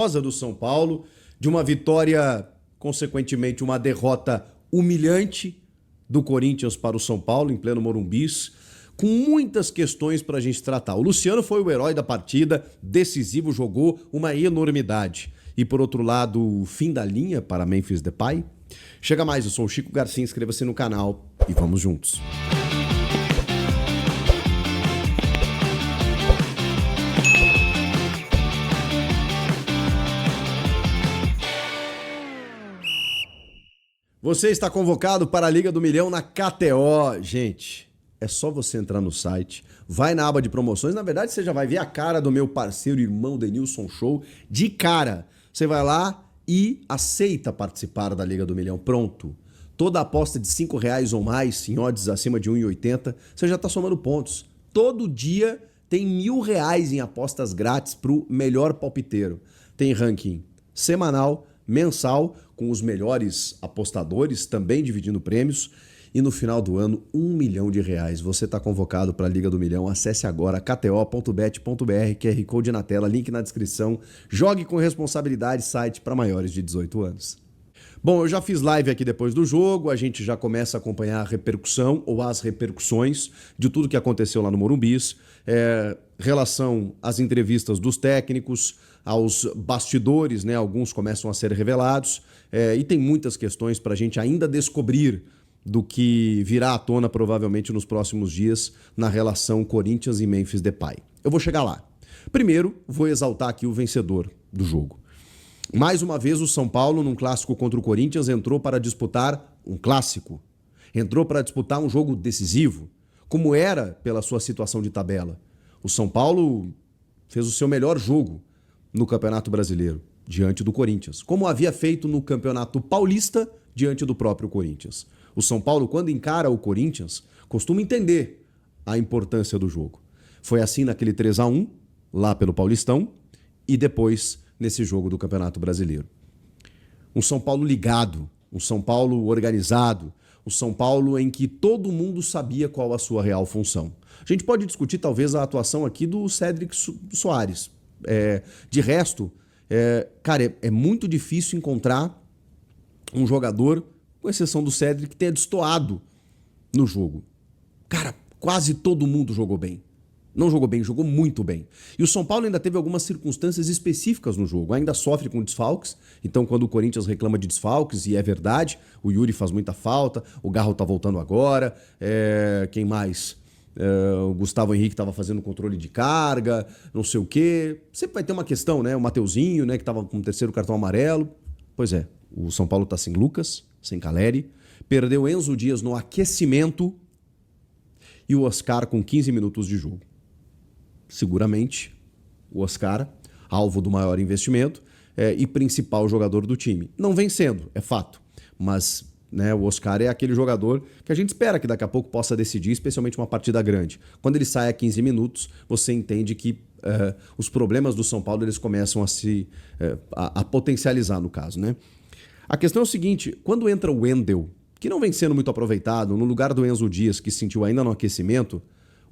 Do São Paulo, de uma vitória, consequentemente uma derrota humilhante do Corinthians para o São Paulo, em pleno Morumbis, com muitas questões para a gente tratar. O Luciano foi o herói da partida, decisivo, jogou uma enormidade. E por outro lado, o fim da linha para Memphis Depay. Chega mais, eu sou o Chico Garcia, inscreva-se no canal e vamos juntos. Você está convocado para a Liga do Milhão na KTO. Gente, é só você entrar no site, vai na aba de promoções. Na verdade, você já vai ver a cara do meu parceiro, irmão Denilson Show, de cara. Você vai lá e aceita participar da Liga do Milhão. Pronto. Toda aposta de R$5 ou mais, em odds acima de 1,80, você já está somando pontos. Todo dia tem R$1.000 em apostas grátis para o melhor palpiteiro. Tem ranking semanal, mensal, com os melhores apostadores, também dividindo prêmios. E no final do ano, R$1 milhão. Você está convocado para a Liga do Milhão. Acesse agora kto.bet.br, QR Code na tela, link na descrição. Jogue com responsabilidade, site para maiores de 18 anos. Bom, eu já fiz live aqui depois do jogo, a gente já começa a acompanhar a repercussão ou as repercussões de tudo que aconteceu lá no Morumbis, relação às entrevistas dos técnicos, aos bastidores, né? Alguns começam a ser revelados, e tem muitas questões para a gente ainda descobrir do que virá à tona provavelmente nos próximos dias na relação Corinthians e Memphis Depay. Eu vou chegar lá. Primeiro, vou exaltar aqui o vencedor do jogo. Mais uma vez, o São Paulo, num clássico contra o Corinthians, entrou para disputar um clássico. Entrou para disputar um jogo decisivo, como era pela sua situação de tabela. O São Paulo fez o seu melhor jogo no Campeonato Brasileiro, diante do Corinthians, como havia feito no Campeonato Paulista, diante do próprio Corinthians. O São Paulo, quando encara o Corinthians, costuma entender a importância do jogo. Foi assim naquele 3-1, lá pelo Paulistão, e depois nesse jogo do Campeonato Brasileiro. Um São Paulo ligado, um São Paulo organizado, um São Paulo em que todo mundo sabia qual a sua real função. A gente pode discutir talvez a atuação aqui do Cédric Soares. De resto, cara, é muito difícil encontrar um jogador, com exceção do Cédric, que tenha destoado no jogo. Cara, quase todo mundo jogou bem. Não jogou bem, jogou muito bem. E o São Paulo ainda teve algumas circunstâncias específicas no jogo. Ainda sofre com desfalques. Então, quando o Corinthians reclama de desfalques, e é verdade, o Yuri faz muita falta, o Garro tá voltando agora, quem mais? O Gustavo Henrique estava fazendo controle de carga, não sei o quê. Sempre vai ter uma questão, né? O Mateuzinho, né, que estava com o terceiro cartão amarelo. Pois é, o São Paulo tá sem Lucas, sem Caleri, perdeu Enzo Dias no aquecimento e o Oscar com 15 minutos de jogo. Seguramente, o Oscar, alvo do maior investimento e principal jogador do time. Não vem sendo, é fato, mas né, o Oscar é aquele jogador que a gente espera que daqui a pouco possa decidir, especialmente uma partida grande. Quando ele sai a 15 minutos, você entende que os problemas do São Paulo eles começam a potencializar no caso, né? A questão é o seguinte, quando entra o Wendel, que não vem sendo muito aproveitado, no lugar do Enzo Dias, que se sentiu ainda no aquecimento,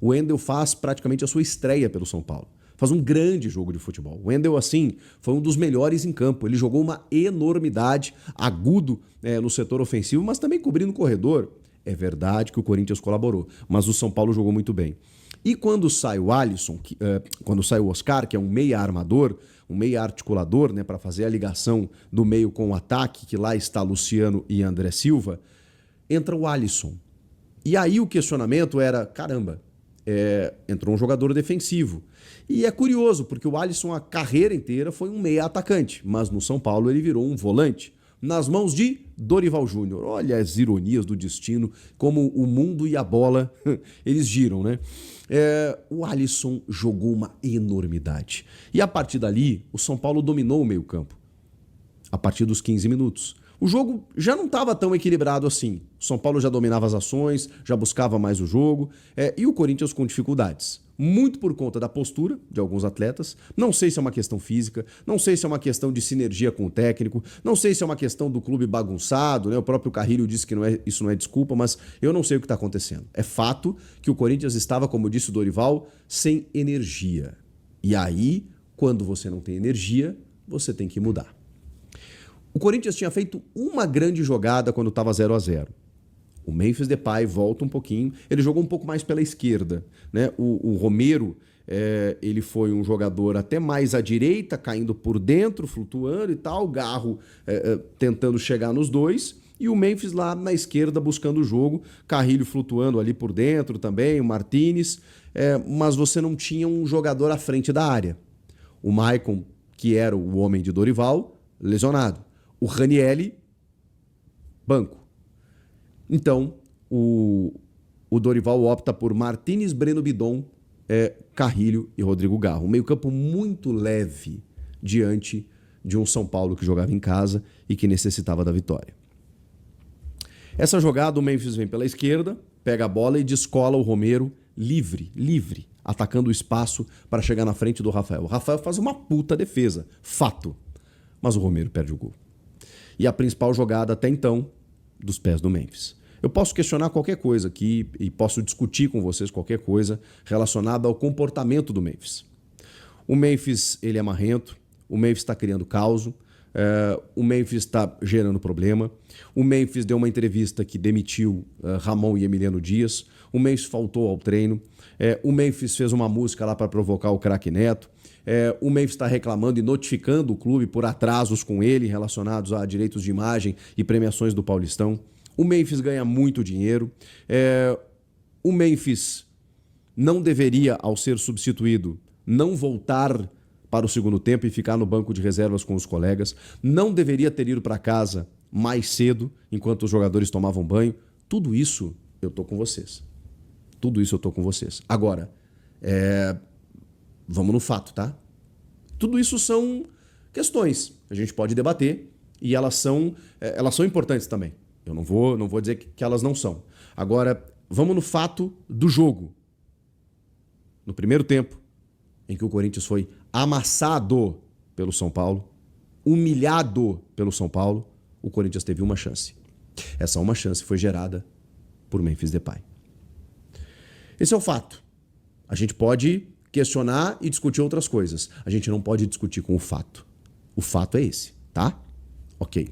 o Wendel faz praticamente a sua estreia pelo São Paulo. Faz um grande jogo de futebol. O Wendel, assim, foi um dos melhores em campo. Ele jogou uma enormidade, agudo no setor ofensivo, mas também cobrindo o corredor. É verdade que o Corinthians colaborou, mas o São Paulo jogou muito bem. E quando sai o Alisson, quando sai o Oscar, que é um meia armador, um meia articulador, né, para fazer a ligação do meio com o ataque, que lá está Luciano e André Silva, entra o Alisson. E aí o questionamento era, caramba, entrou um jogador defensivo. E é curioso, porque o Alisson a carreira inteira foi um meia atacante, mas no São Paulo ele virou um volante, nas mãos de Dorival Júnior. Olha as ironias do destino, como o mundo e a bola, eles giram, né? O Alisson jogou uma enormidade. E a partir dali, o São Paulo dominou o meio-campo. A partir dos 15 minutos. O jogo já não estava tão equilibrado assim. O São Paulo já dominava as ações, já buscava mais o jogo, e o Corinthians com dificuldades. Muito por conta da postura de alguns atletas. Não sei se é uma questão física, não sei se é uma questão de sinergia com o técnico, não sei se é uma questão do clube bagunçado, né? O próprio Carrilho disse que isso não é desculpa, mas eu não sei o que está acontecendo. É fato que o Corinthians estava, como disse o Dorival, sem energia. E aí, quando você não tem energia, você tem que mudar. O Corinthians tinha feito uma grande jogada quando estava 0-0. O Memphis Depay volta um pouquinho, ele jogou um pouco mais pela esquerda, né? O Romero, ele foi um jogador até mais à direita, caindo por dentro, flutuando e tal, o Garro tentando chegar nos dois, e o Memphis lá na esquerda buscando o jogo, Carrilho flutuando ali por dentro também, o Martínez, mas você não tinha um jogador à frente da área. O Maicon, que era o homem de Dorival, lesionado. O Ranieri, banco. Então, o Dorival opta por Martínez, Breno Bidon, Carrilho e Rodrigo Garro. Um meio-campo muito leve diante de um São Paulo que jogava em casa e que necessitava da vitória. Essa jogada, o Memphis vem pela esquerda, pega a bola e descola o Romero livre, atacando o espaço para chegar na frente do Rafael. O Rafael faz uma puta defesa, fato, mas o Romero perde o gol. E a principal jogada até então, dos pés do Memphis. Eu posso questionar qualquer coisa aqui e posso discutir com vocês qualquer coisa relacionada ao comportamento do Memphis. O Memphis, ele é marrento, o Memphis está criando caos, o Memphis está gerando problema, o Memphis deu uma entrevista que demitiu Ramon e Emiliano Dias, o Memphis faltou ao treino, o Memphis fez uma música lá para provocar o craque Neto, o Memphis está reclamando e notificando o clube por atrasos com ele relacionados a direitos de imagem e premiações do Paulistão. O Memphis ganha muito dinheiro. O Memphis não deveria, ao ser substituído, não voltar para o segundo tempo e ficar no banco de reservas com os colegas. Não deveria ter ido para casa mais cedo, enquanto os jogadores tomavam banho. Tudo isso eu tô com vocês. Tudo isso eu tô com vocês. Agora, vamos no fato, tá? Tudo isso são questões que a gente pode debater e elas são importantes também. Eu não vou dizer que elas não são. Agora, vamos no fato do jogo. No primeiro tempo, em que o Corinthians foi amassado pelo São Paulo, humilhado pelo São Paulo, o Corinthians teve uma chance. Essa uma chance foi gerada por Memphis Depay. Esse é o fato. A gente pode questionar e discutir outras coisas. A gente não pode discutir com o fato. O fato é esse, tá? Ok.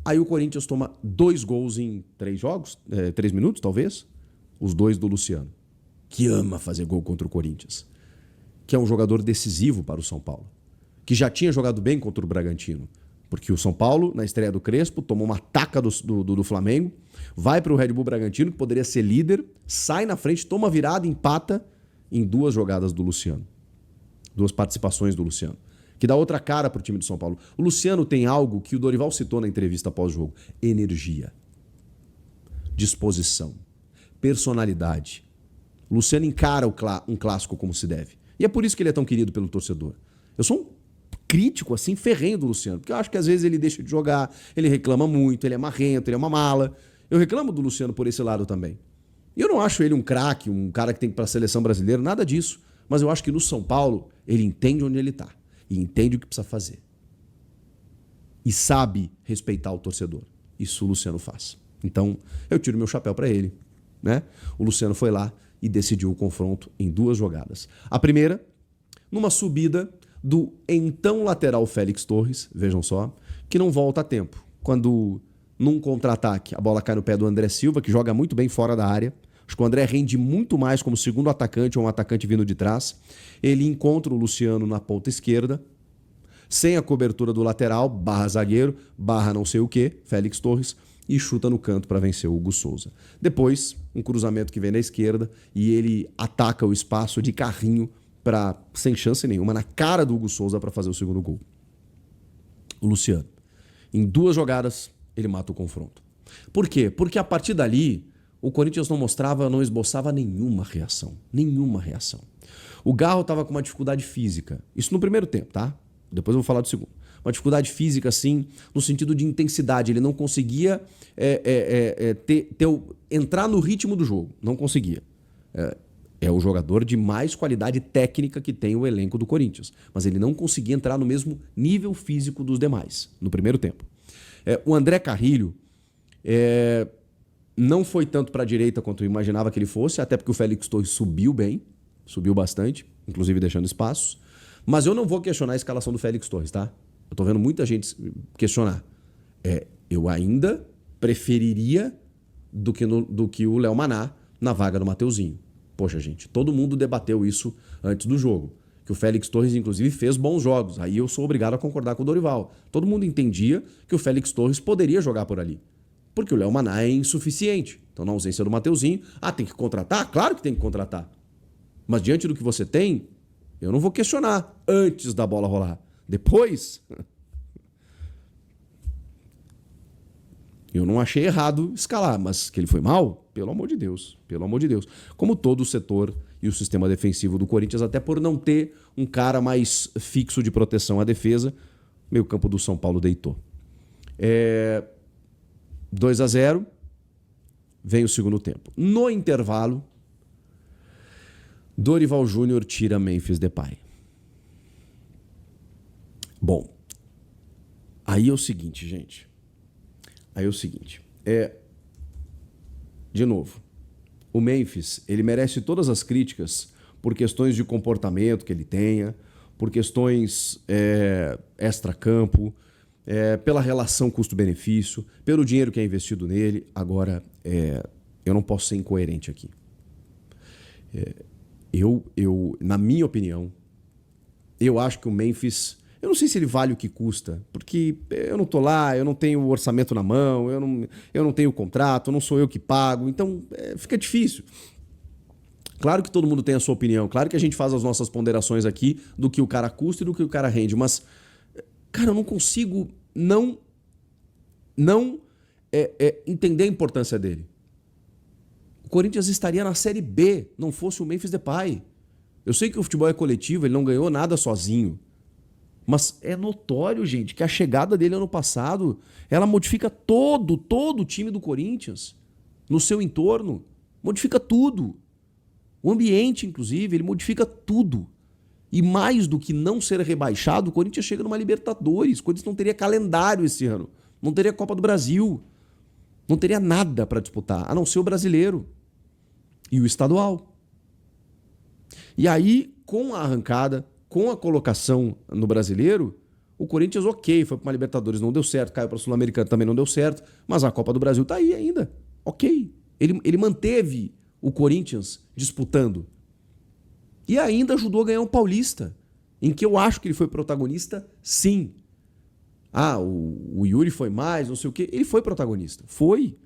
Aí o Corinthians toma 2 gols em 3 jogos, 3 minutos talvez, os 2 do Luciano, que ama fazer gol contra o Corinthians, que é um jogador decisivo para o São Paulo, que já tinha jogado bem contra o Bragantino, porque o São Paulo, na estreia do Crespo, tomou uma taca do Flamengo, vai para o Red Bull Bragantino, que poderia ser líder, sai na frente, toma virada, empata em 2 jogadas do Luciano, 2 participações do Luciano, que dá outra cara para o time do São Paulo. O Luciano tem algo que o Dorival citou na entrevista pós-jogo: energia, disposição, personalidade. O Luciano encara um clássico como se deve. E é por isso que ele é tão querido pelo torcedor. Eu sou um crítico, assim, ferrenho do Luciano, porque eu acho que às vezes ele deixa de jogar, ele reclama muito, ele é marrento, ele é uma mala. Eu reclamo do Luciano por esse lado também. E eu não acho ele um craque, um cara que tem que ir para a seleção brasileira, nada disso. Mas eu acho que no São Paulo, ele entende onde ele está. E entende o que precisa fazer. E sabe respeitar o torcedor. Isso o Luciano faz. Então, eu tiro meu chapéu para ele, né? O Luciano foi lá e decidiu o confronto em 2 jogadas. A primeira, numa subida do então lateral Félix Torres, vejam só, que não volta a tempo. Quando, num contra-ataque, a bola cai no pé do André Silva, que joga muito bem fora da área. Acho que o André rende muito mais como segundo atacante ou um atacante vindo de trás. Ele encontra o Luciano na ponta esquerda, sem a cobertura do lateral, barra zagueiro, barra não sei o que, Félix Torres, e chuta no canto para vencer o Hugo Souza. Depois, um cruzamento que vem da esquerda e ele ataca o espaço de carrinho sem chance nenhuma, na cara do Hugo Souza para fazer o segundo gol. O Luciano, em 2 jogadas, ele mata o confronto. Por quê? Porque a partir dali, o Corinthians não esboçava nenhuma reação. Nenhuma reação. O Garro estava com uma dificuldade física. Isso no primeiro tempo, tá? Depois eu vou falar do segundo. Uma dificuldade física, assim, no sentido de intensidade. Ele não conseguia entrar no ritmo do jogo. Não conseguia. É o jogador de mais qualidade técnica que tem o elenco do Corinthians. Mas ele não conseguia entrar no mesmo nível físico dos demais, no primeiro tempo. O André Carrilho não foi tanto para a direita quanto eu imaginava que ele fosse, até porque o Félix Torres subiu bem, subiu bastante, inclusive deixando espaços. Mas eu não vou questionar a escalação do Félix Torres, tá? Eu tô vendo muita gente questionar. Eu ainda preferiria do que o Léo Maná na vaga do Mateuzinho. Poxa, gente, todo mundo debateu isso antes do jogo. Que o Félix Torres, inclusive, fez bons jogos. Aí eu sou obrigado a concordar com o Dorival. Todo mundo entendia que o Félix Torres poderia jogar por ali. Porque o Léo Maná é insuficiente. Então, na ausência do Mateuzinho, tem que contratar? Claro que tem que contratar. Mas diante do que você tem, eu não vou questionar antes da bola rolar. Depois, eu não achei errado escalar, mas que ele foi mal, pelo amor de Deus, pelo amor de Deus. Como todo o setor e o sistema defensivo do Corinthians, até por não ter um cara mais fixo de proteção à defesa, meio campo do São Paulo deitou. 2-0, vem o segundo tempo. No intervalo, Dorival Júnior tira Memphis Depay. Bom, aí é o seguinte, gente. De novo, o Memphis, ele merece todas as críticas por questões de comportamento que ele tenha, por questões extracampo, pela relação custo-benefício, pelo dinheiro que é investido nele. Agora, eu não posso ser incoerente aqui. Na minha opinião, eu acho que o Memphis... Eu não sei se ele vale o que custa, porque eu não tô lá, eu não tenho o orçamento na mão, eu não tenho o contrato, não sou eu que pago, então fica difícil. Claro que todo mundo tem a sua opinião, claro que a gente faz as nossas ponderações aqui do que o cara custa e do que o cara rende, mas, cara, eu não consigo não entender a importância dele. O Corinthians estaria na Série B, não fosse o Memphis Depay. Eu sei que o futebol é coletivo, ele não ganhou nada sozinho. Mas é notório, gente, que a chegada dele ano passado, ela modifica todo o time do Corinthians, no seu entorno, modifica tudo. O ambiente, inclusive, ele modifica tudo. E mais do que não ser rebaixado, o Corinthians chega numa Libertadores, o Corinthians não teria calendário esse ano, não teria Copa do Brasil, não teria nada para disputar, a não ser o brasileiro e o estadual. E aí, com a arrancada, com a colocação no brasileiro, o Corinthians, foi para uma Libertadores, não deu certo, caiu para a Sul-Americana, também não deu certo, mas a Copa do Brasil tá aí ainda. Ele manteve o Corinthians disputando. E ainda ajudou a ganhar um Paulista, em que eu acho que ele foi protagonista, sim. O Yuri foi mais, não sei o quê. Ele foi protagonista, foi.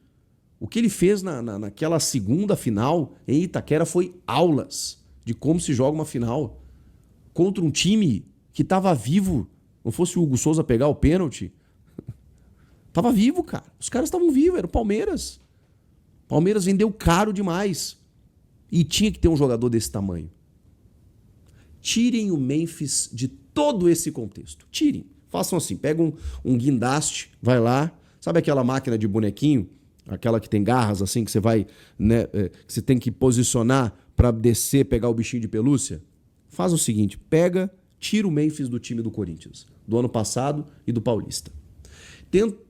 O que ele fez naquela segunda final em Itaquera foi aulas de como se joga uma final contra um time que estava vivo. Não fosse o Hugo Souza pegar o pênalti. Tava vivo, cara. Os caras estavam vivos, era o Palmeiras. O Palmeiras vendeu caro demais. E tinha que ter um jogador desse tamanho. Tirem o Memphis de todo esse contexto. Tirem. Façam assim, pegam um guindaste, vai lá. Sabe aquela máquina de bonequinho? Aquela que tem garras assim, que você vai, né, que você tem que posicionar para descer, pegar o bichinho de pelúcia? Faz o seguinte, tira o Memphis do time do Corinthians, do ano passado e do Paulista.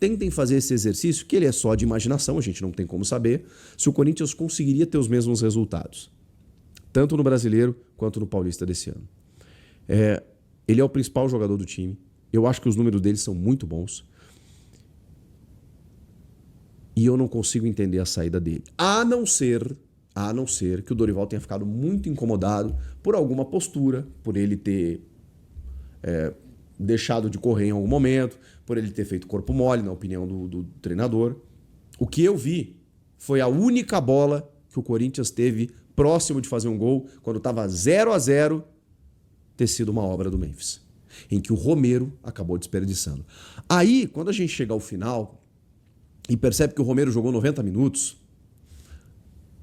Tentem fazer esse exercício, que ele é só de imaginação, a gente não tem como saber, se o Corinthians conseguiria ter os mesmos resultados, tanto no Brasileiro quanto no Paulista desse ano. Ele é o principal jogador do time, eu acho que os números dele são muito bons, e eu não consigo entender a saída dele, a não ser que o Dorival tenha ficado muito incomodado por alguma postura, por ele ter deixado de correr em algum momento, por ele ter feito corpo mole, na opinião do treinador. O que eu vi foi a única bola que o Corinthians teve próximo de fazer um gol, quando estava 0-0, ter sido uma obra do Memphis, em que o Romero acabou desperdiçando. Aí, quando a gente chega ao final e percebe que o Romero jogou 90 minutos,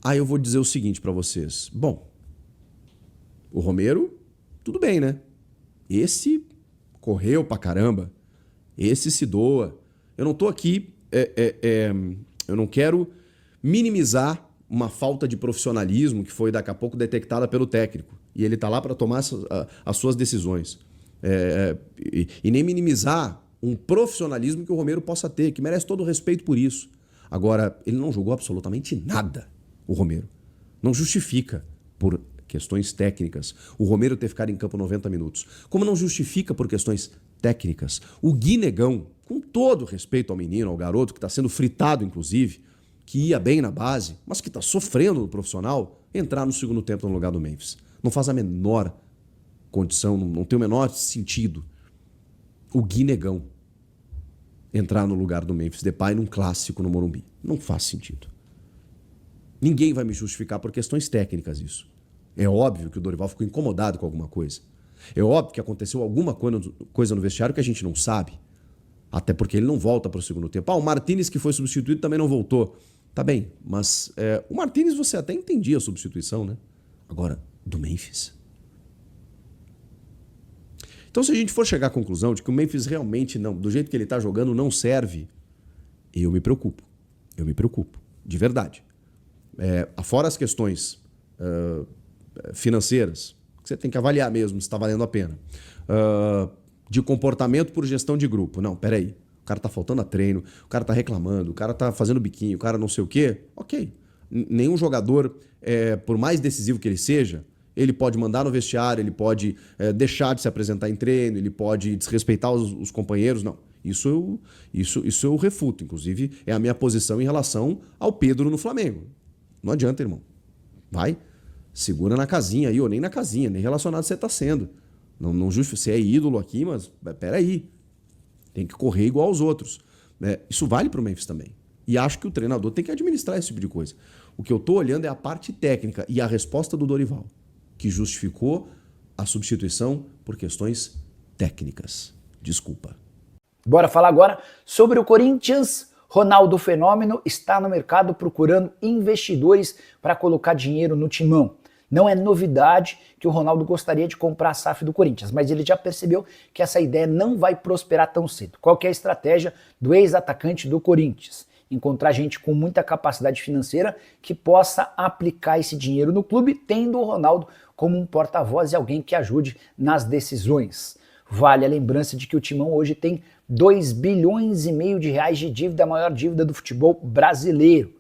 aí eu vou dizer o seguinte para vocês. Bom, o Romero, tudo bem, né? Esse correu pra caramba. Esse se doa. Eu não tô aqui... eu não quero minimizar uma falta de profissionalismo que foi daqui a pouco detectada pelo técnico. E ele tá lá para tomar as suas decisões. E nem minimizar um profissionalismo que o Romero possa ter, que merece todo o respeito por isso. Agora, ele não jogou absolutamente nada, o Romero. Não justifica por questões técnicas, o Romero ter ficado em campo 90 minutos. Como não justifica por questões técnicas, o Gui Negão, com todo respeito ao menino, ao garoto, que está sendo fritado, inclusive, que ia bem na base, mas que está sofrendo no profissional, entrar no segundo tempo no lugar do Memphis. Não faz a menor condição, não tem o menor sentido. O Gui Negão entrar no lugar do Memphis Depay num clássico no Morumbi. Não faz sentido. Ninguém vai me justificar por questões técnicas isso. É óbvio que o Dorival ficou incomodado com alguma coisa. É óbvio que aconteceu alguma coisa no vestiário que a gente não sabe. Até porque ele não volta para o segundo tempo. O Martínez, que foi substituído, também não voltou. Tá bem, mas o Martínez você até entendia a substituição, né? Agora, do Memphis. Então, se a gente for chegar à conclusão de que o Memphis realmente não, do jeito que ele está jogando, não serve, eu me preocupo. Eu me preocupo, de verdade. Afora as questões financeiras, que você tem que avaliar mesmo se está valendo a pena, de comportamento por gestão de grupo. Não, peraí. O cara tá faltando a treino, o cara tá reclamando, o cara tá fazendo biquinho, o cara não sei o quê. Ok. Nenhum jogador, por mais decisivo que ele seja, ele pode mandar no vestiário, ele pode deixar de se apresentar em treino, ele pode desrespeitar os companheiros. Não. Isso eu refuto. Inclusive, é a minha posição em relação ao Pedro no Flamengo. Não adianta, irmão. Vai, segura na casinha aí, ou nem na casinha, nem relacionado você tá sendo. Não justo, você é ídolo aqui, mas peraí. Tem que correr igual aos outros. Isso vale para o Memphis também. E acho que o treinador tem que administrar esse tipo de coisa. O que eu estou olhando é a parte técnica e a resposta do Dorival, que justificou a substituição por questões técnicas. Desculpa. Bora falar agora sobre o Corinthians. Ronaldo Fenômeno está no mercado procurando investidores para colocar dinheiro no timão. Não é novidade que o Ronaldo gostaria de comprar a SAF do Corinthians, mas ele já percebeu que essa ideia não vai prosperar tão cedo. Qual que é a estratégia do ex-atacante do Corinthians? Encontrar gente com muita capacidade financeira que possa aplicar esse dinheiro no clube, tendo o Ronaldo como um porta-voz e alguém que ajude nas decisões. Vale a lembrança de que o Timão hoje tem 2,5 bilhões de reais de dívida, a maior dívida do futebol brasileiro.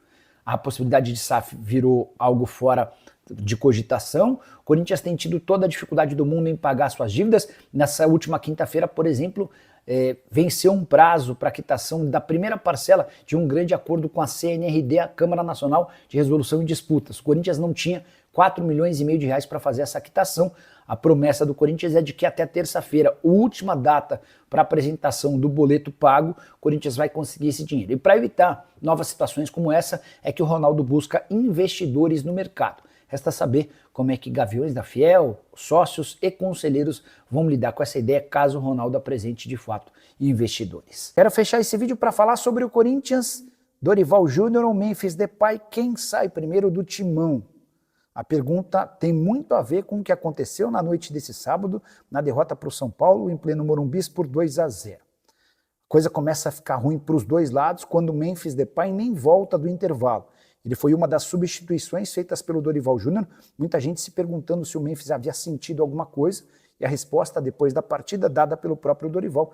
A possibilidade de SAF virou algo fora de cogitação. O Corinthians tem tido toda a dificuldade do mundo em pagar suas dívidas. Nessa última quinta-feira, por exemplo, venceu um prazo para quitação da primeira parcela de um grande acordo com a CNRD, a Câmara Nacional de Resolução em Disputas. O Corinthians não tinha 4,5 milhões de reais para fazer essa quitação. A promessa do Corinthians é de que até terça-feira, última data para apresentação do boleto pago, o Corinthians vai conseguir esse dinheiro. E para evitar novas situações como essa, é que o Ronaldo busca investidores no mercado. Resta saber como é que Gaviões da Fiel, sócios e conselheiros vão lidar com essa ideia caso o Ronaldo apresente de fato investidores. Quero fechar esse vídeo para falar sobre o Corinthians, Dorival Júnior ou Memphis Depay, quem sai primeiro do timão? A pergunta tem muito a ver com o que aconteceu na noite desse sábado, na derrota para o São Paulo em pleno Morumbi por 2-0. A coisa começa a ficar ruim para os dois lados quando o Memphis Depay nem volta do intervalo. Ele foi uma das substituições feitas pelo Dorival Júnior, muita gente se perguntando se o Memphis havia sentido alguma coisa, e a resposta depois da partida dada pelo próprio Dorival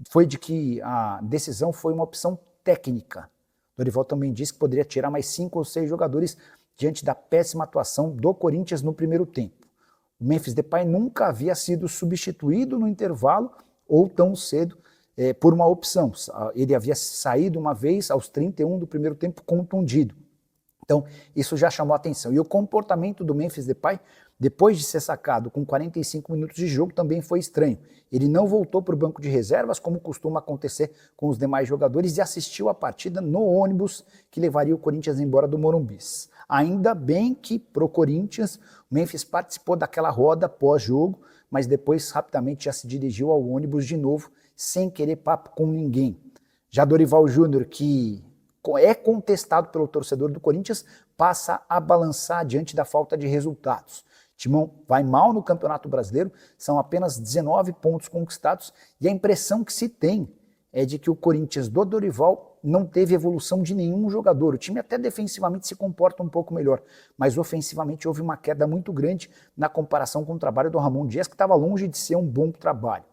foi de que a decisão foi uma opção técnica. Dorival também disse que poderia tirar mais 5 ou 6 jogadores diante da péssima atuação do Corinthians no primeiro tempo. O Memphis Depay nunca havia sido substituído no intervalo ou tão cedo por uma opção. Ele havia saído uma vez aos 31 do primeiro tempo contundido. Então, isso já chamou a atenção. E o comportamento do Memphis Depay, depois de ser sacado com 45 minutos de jogo, também foi estranho. Ele não voltou para o banco de reservas, como costuma acontecer com os demais jogadores, e assistiu a partida no ônibus que levaria o Corinthians embora do Morumbi. Ainda bem que, pro Corinthians, o Memphis participou daquela roda pós-jogo, mas depois rapidamente já se dirigiu ao ônibus de novo, sem querer papo com ninguém. Já Dorival Júnior, que é contestado pelo torcedor do Corinthians, passa a balançar diante da falta de resultados. Timão vai mal no Campeonato Brasileiro, são apenas 19 pontos conquistados, e a impressão que se tem é de que o Corinthians do Dorival não teve evolução de nenhum jogador. O time até defensivamente se comporta um pouco melhor, mas ofensivamente houve uma queda muito grande na comparação com o trabalho do Ramon Dias, que estava longe de ser um bom trabalho.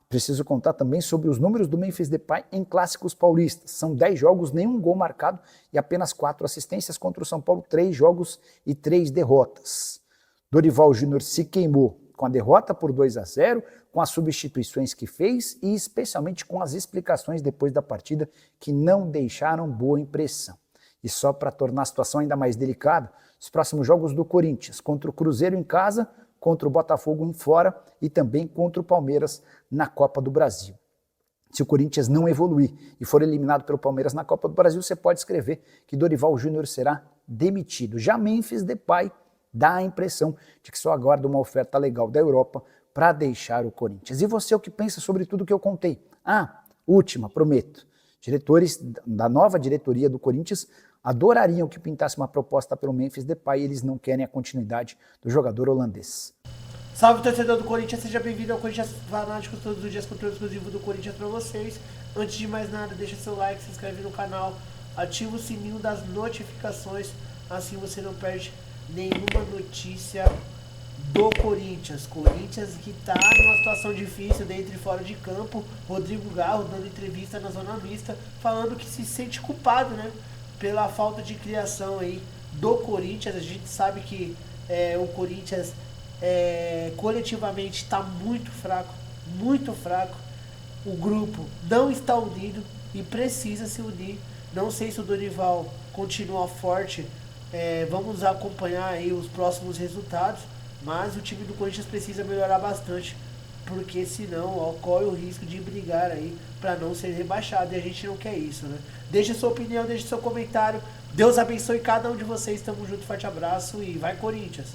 Preciso contar também sobre os números do Memphis Depay em clássicos paulistas. São 10 jogos, nenhum gol marcado e apenas 4 assistências contra o São Paulo, 3 jogos e 3 derrotas. Dorival Júnior se queimou com a derrota por 2-0, com as substituições que fez e especialmente com as explicações depois da partida que não deixaram boa impressão. E só para tornar a situação ainda mais delicada, os próximos jogos do Corinthians, contra o Cruzeiro em casa, contra o Botafogo em fora e também contra o Palmeiras na Copa do Brasil. Se o Corinthians não evoluir e for eliminado pelo Palmeiras na Copa do Brasil, você pode escrever que Dorival Júnior será demitido. Já Memphis Depay dá a impressão de que só aguarda uma oferta legal da Europa para deixar o Corinthians. E você, o que pensa sobre tudo que eu contei? Última, prometo. Diretores da nova diretoria do Corinthians adorariam que pintasse uma proposta pelo Memphis Depay e eles não querem a continuidade do jogador holandês. Salve, torcedor do Corinthians, seja bem-vindo ao Corinthians Fanáticos, todos os dias conteúdo exclusivo do Corinthians para vocês. Antes de mais nada, deixa seu like, se inscreve no canal, ativa o sininho das notificações, assim você não perde nenhuma notícia do Corinthians. Corinthians que tá numa situação difícil dentro e fora de campo. Rodrigo Garro dando entrevista na Zona Mista, falando que se sente culpado, né, pela falta de criação aí do Corinthians. A gente sabe que o Corinthians coletivamente está muito fraco. O grupo não está unido e precisa se unir. Não sei se o Dorival continua forte, vamos acompanhar aí os próximos resultados, mas o time do Corinthians precisa melhorar bastante, porque senão corre o risco de brigar aí para não ser rebaixado, e a gente não quer isso, né? Deixa sua opinião, deixa seu comentário. Deus abençoe cada um de vocês, tamo junto, forte abraço e vai Corinthians!